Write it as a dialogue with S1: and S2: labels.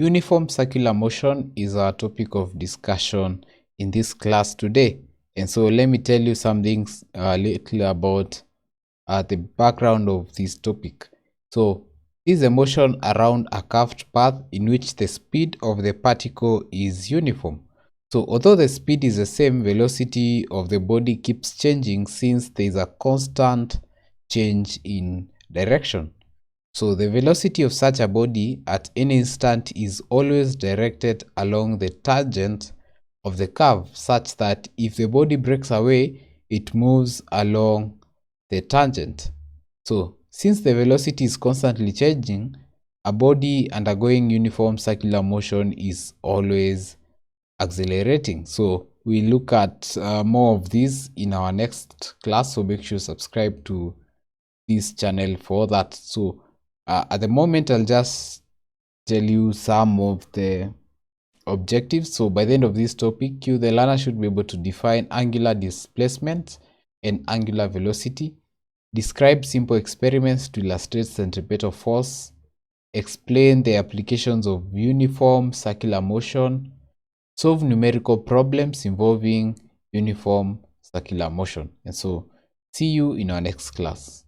S1: Uniform circular motion is our topic of discussion in this class today. And so let me tell you something little about the background of this topic. So this is a motion around a curved path in which the speed of the particle is uniform. So although the speed is the same, velocity of the body keeps changing since there is a constant change in direction. So the velocity of such a body at any instant is always directed along the tangent of the curve, such that if the body breaks away, it moves along the tangent. So since the velocity is constantly changing, a body undergoing uniform circular motion is always accelerating. So we look at more of this in our next class, so make sure you subscribe to this channel for that. So at the moment, I'll just tell you some of the objectives. So by the end of this topic, the learner should be able to define angular displacement and angular velocity, describe simple experiments to illustrate centripetal force, explain the applications of uniform circular motion, solve numerical problems involving uniform circular motion. And so see you in our next class.